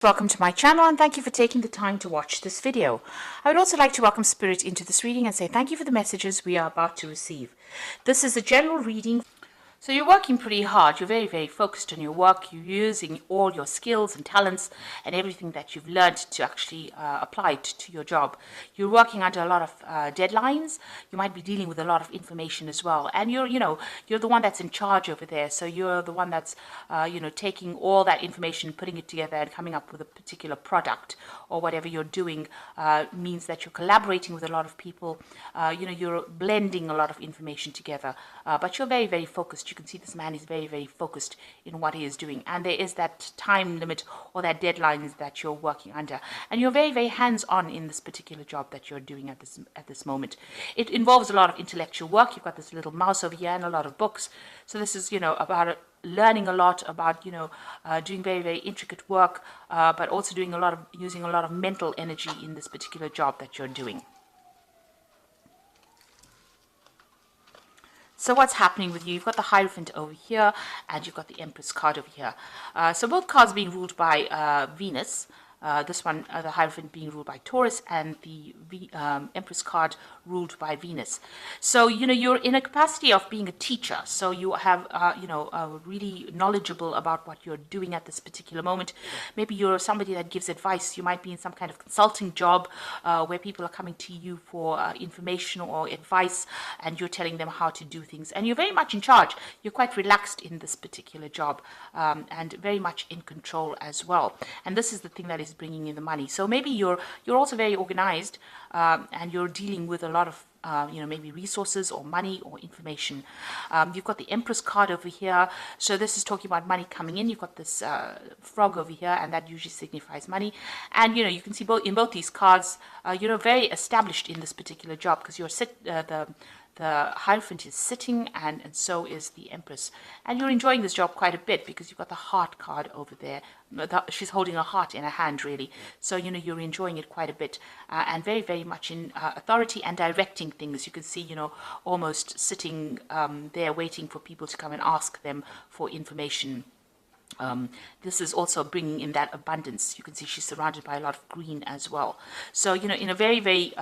Welcome to my channel and thank you for taking the time to watch this video. I would also like to welcome Spirit into this reading and say thank you for the messages we are about to receive. This is a general reading. So you're working pretty hard, you're very focused on your work, you're using all your skills and talents and everything that you've learned to actually apply it to your job. You're working under a lot of deadlines, you might be dealing with a lot of information as well, and you're the one that's in charge over there, so you're the one that's taking all that information, putting it together and coming up with a particular product or whatever you're doing. Means that you're collaborating with a lot of people, you're blending a lot of information together, but you're very focused. You can see this man is very focused in what he is doing, and there is that time limit or that deadline that you're working under, and you're very hands-on in this particular job that you're doing at this moment. It involves a lot of intellectual work. You've got this little mouse over here and a lot of books, so this is about learning a lot about doing very intricate work, but also using a lot of mental energy in this particular job that you're doing. So what's happening with you? You've got the Hierophant over here, and you've got the Empress card over here. So both cards being ruled by Venus. This one, the Hierophant, being ruled by Taurus, and the Empress card ruled by Venus. So you're in a capacity of being a teacher, so you have really knowledgeable about what you're doing at this particular moment. Maybe you're somebody that gives advice. You might be in some kind of consulting job where people are coming to you for information or advice, and you're telling them how to do things, and you're very much in charge. You're quite relaxed in this particular job, and very much in control as well, and this is the thing that is bringing in the money. So maybe you're also very organized, and you're dealing with a lot of maybe resources or money or information. You've got the Empress card over here, so this is talking about money coming in. You've got this frog over here, and that usually signifies money. And you can see in both these cards, you're very established in this particular job, because you're the Hierophant is sitting, and so is the Empress. And you're enjoying this job quite a bit, because you've got the Heart card over there. She's holding a heart in her hand, really. So, you're enjoying it quite a bit, and very much in authority and directing things. You can see, almost sitting there waiting for people to come and ask them for information. This is also bringing in that abundance. You can see she's surrounded by a lot of green as well. So, in a very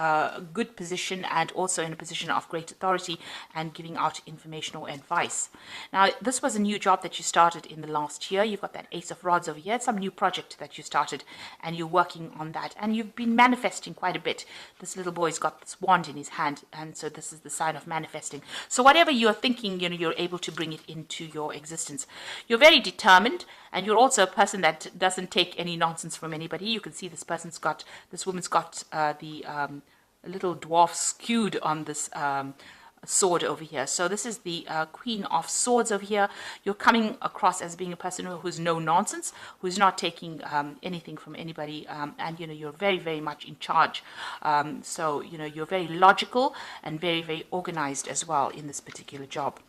good position, and also in a position of great authority and giving out information or advice. Now, this was a new job that you started in the last year. You've got that Ace of Rods over here. It's some new project that you started, and you're working on that. And you've been manifesting quite a bit. This little boy's got this wand in his hand, and so this is the sign of manifesting. So whatever you're thinking, you're able to bring it into your existence. You're very determined, and you're also a person that doesn't take any nonsense from anybody. You can see this woman's got the little dwarf skewed on this sword over here. So this is the Queen of Swords over here. You're coming across as being a person who's no nonsense, who's not taking anything from anybody, and you're very much in charge. So you're very logical and very organized as well in this particular job.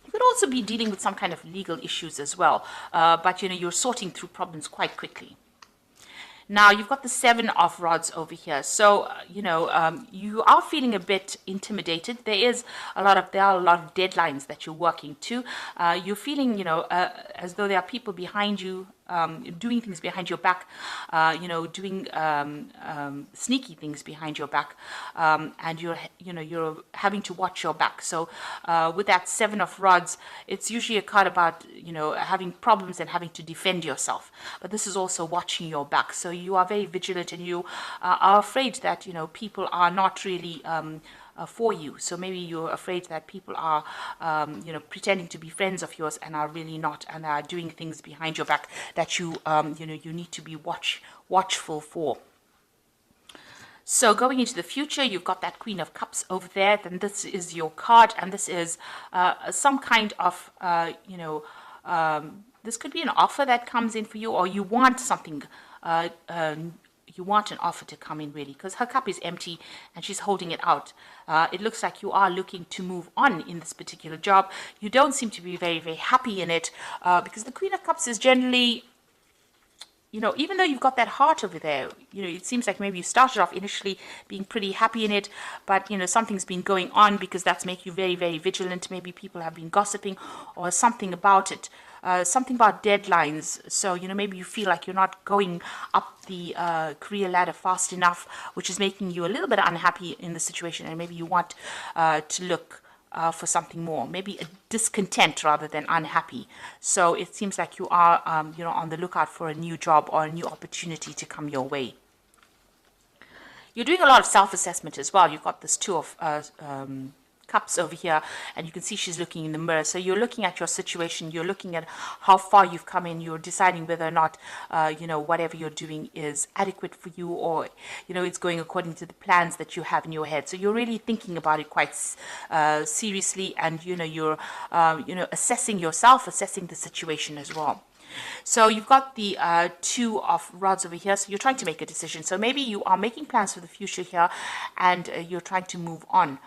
You could also be dealing with some kind of legal issues as well, but you're sorting through problems quite quickly. Now, you've got the Seven of Rods over here. So, you are feeling a bit intimidated. There are a lot of deadlines that you're working to. You're feeling, as though there are people behind you, doing things behind your back, doing sneaky things behind your back, and you're having to watch your back. So with that Seven of Rods, it's usually a card about having problems and having to defend yourself, but this is also watching your back. So you are very vigilant, and you are afraid that people are not really for you. So maybe you're afraid that people are pretending to be friends of yours and are really not, and are doing things behind your back that you need to be watchful for. So going into the future, you've got that Queen of Cups over there. Then this is your card, and this is some kind of this could be an offer that comes in for you, or you want something. You want an offer to come in, really, because her cup is empty and she's holding it out. It looks like you are looking to move on in this particular job. You don't seem to be very happy in it, because the Queen of Cups is generally, even though you've got that heart over there, it seems like maybe you started off initially being pretty happy in it, but something's been going on, because that's making you very vigilant. Maybe people have been gossiping or something about it. something about deadlines. So, maybe you feel like you're not going up the career ladder fast enough, which is making you a little bit unhappy in the situation, and maybe you want to look for something more, maybe a discontent rather than unhappy. So it seems like you are, on the lookout for a new job or a new opportunity to come your way. You're doing a lot of self-assessment as well. You've got this Two of Cups over here, and you can see she's looking in the mirror. So you're looking at your situation, you're looking at how far you've come in, you're deciding whether or not, whatever you're doing is adequate for you, or, it's going according to the plans that you have in your head. So you're really thinking about it quite seriously, and, you're, assessing yourself, assessing the situation as well. So you've got the Two of Rods over here. So you're trying to make a decision. So maybe you are making plans for the future here, and you're trying to move on.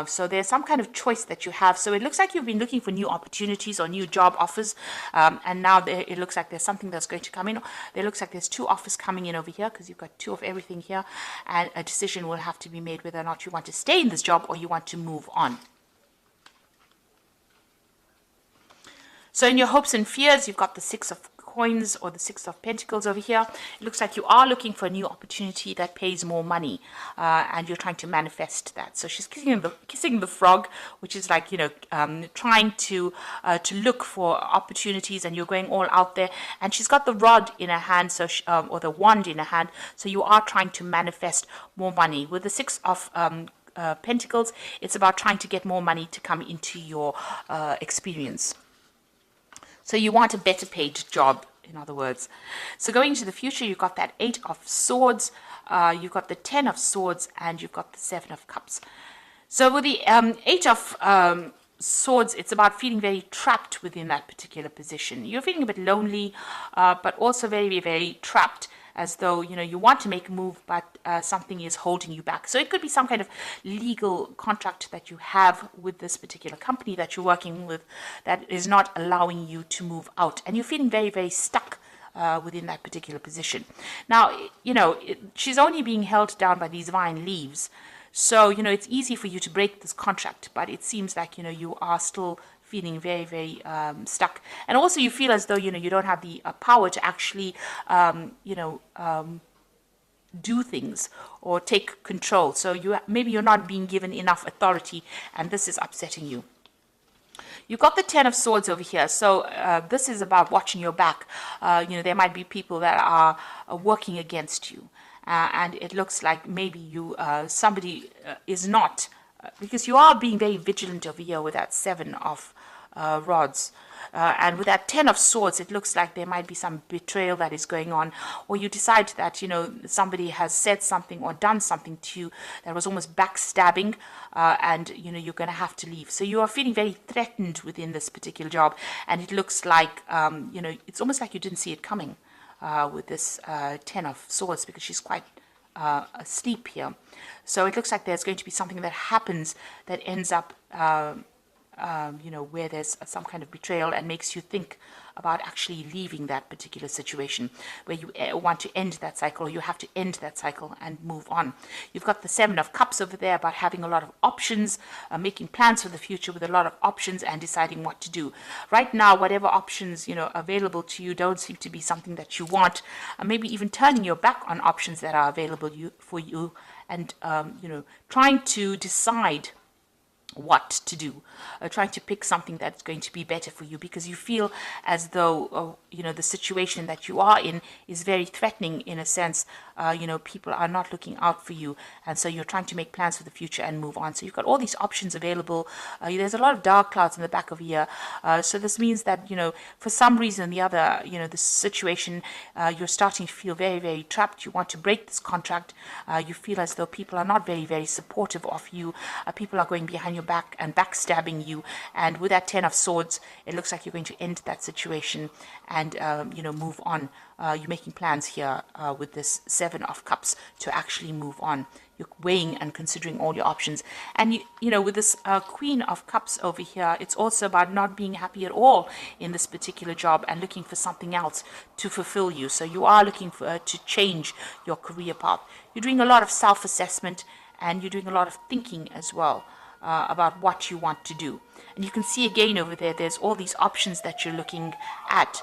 So there's some kind of choice that you have. So it looks like you've been looking for new opportunities or new job offers, and now it looks like there's something that's going to come in. There looks like there's 2 offers coming in over here, because you've got 2 of everything here, and a decision will have to be made whether or not you want to stay in this job or you want to move on. So in your hopes and fears, you've got the 6 of Coins or the 6 of Pentacles over here. It looks like you are looking for a new opportunity that pays more money, and you're trying to manifest that. So she's kissing the frog, which is like, trying to look for opportunities, and you're going all out there. And she's got the rod in her hand, so or the wand in her hand. So you are trying to manifest more money. With the 6 of Pentacles, it's about trying to get more money to come into your experience. So you want a better paid job, in other words. So going into the future, you've got that 8 of Swords, you've got the 10 of Swords, and you've got the 7 of Cups. So with the 8 of Swords, it's about feeling very trapped within that particular position. You're feeling a bit lonely, but also very, very trapped, as though, you want to make a move, but something is holding you back. So it could be some kind of legal contract that you have with this particular company that you're working with that is not allowing you to move out. And you're feeling very, very stuck within that particular position. Now, she's only being held down by these vine leaves. So, it's easy for you to break this contract, but it seems like, you are still feeling very, very stuck. And also you feel as though, you don't have the power to actually, do things or take control. So maybe you're not being given enough authority, and this is upsetting you. You've got the 10 of Swords over here. So this is about watching your back. There might be people that are working against you. And it looks like maybe somebody is not, because you are being very vigilant over here with that 7 of Rods. And with that 10 of Swords, it looks like there might be some betrayal that is going on, or you decide that, somebody has said something or done something to you that was almost backstabbing, and, you're going to have to leave. So you are feeling very threatened within this particular job, and it looks like, it's almost like you didn't see it coming with this 10 of Swords, because she's quite asleep here. So it looks like there's going to be something that happens that ends up where there's some kind of betrayal and makes you think about actually leaving that particular situation, where you want to end that cycle, or you have to end that cycle and move on. You've got the 7 of Cups over there, about having a lot of options, making plans for the future with a lot of options and deciding what to do. Right now, whatever options, available to you don't seem to be something that you want, maybe even turning your back on options that are available for you, and, trying to decide what to do, trying to pick something that's going to be better for you, because you feel as though the situation that you are in is very threatening, in a sense. People are not looking out for you, and so you're trying to make plans for the future and move on. So you've got all these options available. There's a lot of dark clouds in the back of here, so this means that for some reason or the other, the situation, you're starting to feel very, very trapped. You want to break this contract. You feel as though people are not very, very supportive of you. People are going behind your back and backstabbing you, and with that 10 of Swords, it looks like you're going to end that situation and move on. You're making plans here with this 7 of Cups to actually move on. You're weighing and considering all your options, and with this Queen of Cups over here, it's also about not being happy at all in this particular job and looking for something else to fulfill you. So you are looking for to change your career path. You're doing a lot of self-assessment, and you're doing a lot of thinking as well. about what you want to do. And you can see again over there, there's all these options that you're looking at.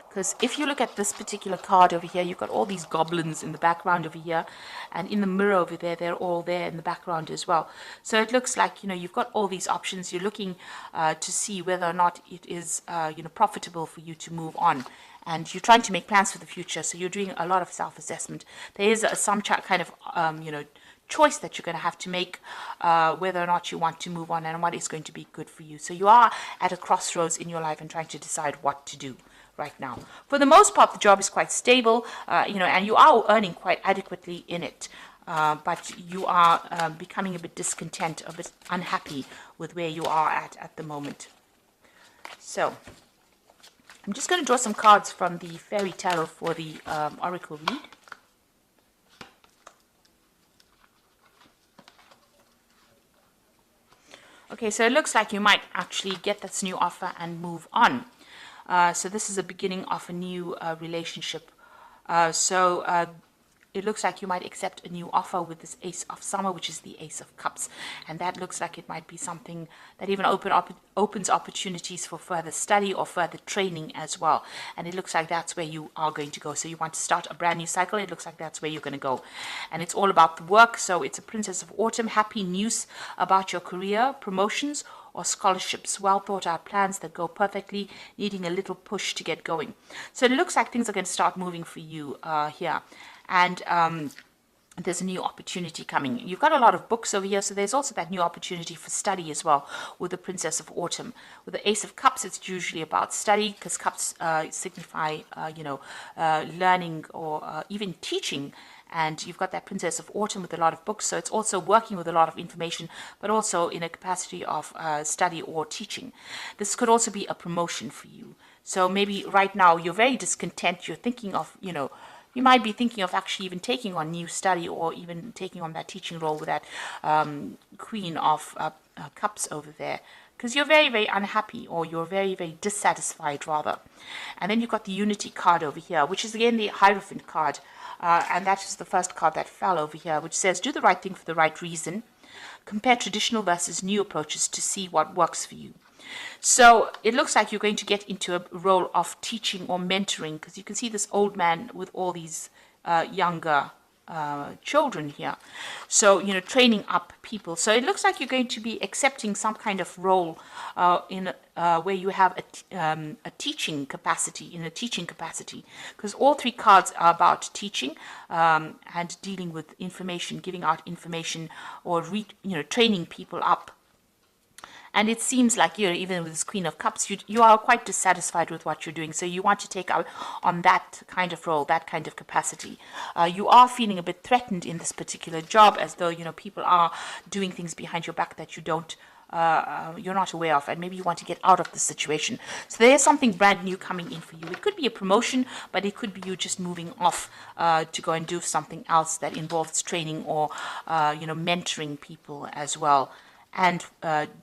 Because if you look at this particular card over here, you've got all these goblins in the background over here, and in the mirror over there, they're all there in the background as well. So it looks like, you've got all these options. You're looking to see whether or not it is, profitable for you to move on. And you're trying to make plans for the future, so you're doing a lot of self-assessment. There is some kind of, choice that you're going to have to make, whether or not you want to move on and what is going to be good for you. So you are at a crossroads in your life and trying to decide what to do right now. For the most part, the job is quite stable, and you are earning quite adequately in it. But you are becoming a bit discontent, a bit unhappy with where you are at the moment. So I'm just going to draw some cards from the Fairy Tarot for the Oracle read. Okay, so it looks like you might actually get this new offer and move on. So this is a beginning of a new relationship. It looks like you might accept a new offer with this Ace of Summer, which is the Ace of Cups. And that looks like it might be something that even opens opportunities for further study or further training as well. And it looks like that's where you are going to go. So you want to start a brand new cycle. It looks like that's where you're going to go. And it's all about the work. So it's a Princess of Autumn. Happy news about your career, promotions, or scholarships, well thought out plans that go perfectly, needing a little push to get going. So it looks like things are going to start moving for you here. And there's a new opportunity coming. You've got a lot of books over here, so there's also that new opportunity for study as well with the Princess of Autumn. With the Ace of Cups, it's usually about study, because cups signify, learning or even teaching. And you've got that Princess of Autumn with a lot of books, so it's also working with a lot of information, but also in a capacity of study or teaching. This could also be a promotion for you. So maybe right now you're very discontent. You're thinking of, you might be thinking of actually even taking on new study or even taking on that teaching role with that Queen of Cups over there, because you're very, very unhappy, or you're very, very dissatisfied rather. And then you've got the Unity card over here, which is again the Hierophant card. And that is the first card that fell over here, which says, do the right thing for the right reason. Compare traditional versus new approaches to see what works for you. So it looks like you're going to get into a role of teaching or mentoring, because you can see this old man with all these younger children here. So, training up people. So it looks like you're going to be accepting some kind of role in where you have a teaching capacity, because all three cards are about teaching and dealing with information, giving out information, or training people up. And it seems like, even with this Queen of Cups, you are quite dissatisfied with what you're doing. So you want to take out on that kind of role, that kind of capacity. You are feeling a bit threatened in this particular job, as though, people are doing things behind your back that you're not aware of, and maybe you want to get out of the situation. So there's something brand new coming in for you. It could be a promotion, but it could be you just moving off to go and do something else that involves training or, mentoring people as well, and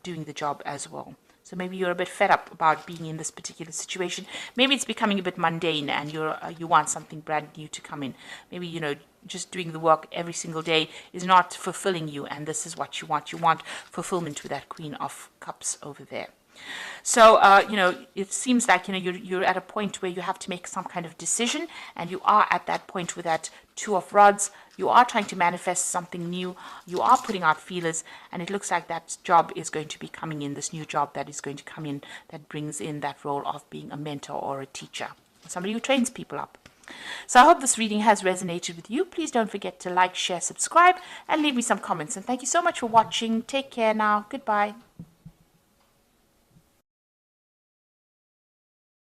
doing the job as well. So maybe you're a bit fed up about being in this particular situation. Maybe it's becoming a bit mundane, and you want something brand new to come in. Maybe, just doing the work every single day is not fulfilling you, and this is what you want. You want fulfillment with that Queen of Cups over there. So, it seems like, you're at a point where you have to make some kind of decision, and you are at that point with that Two of Rods. You are trying to manifest something new. You are putting out feelers, and it looks like that job is going to be coming in, this new job that is going to come in, that brings in that role of being a mentor or a teacher, somebody who trains people up. So I hope this reading has resonated with you. Please don't forget to like, share, subscribe, and leave me some comments. And thank you so much for watching. Take care now. Goodbye.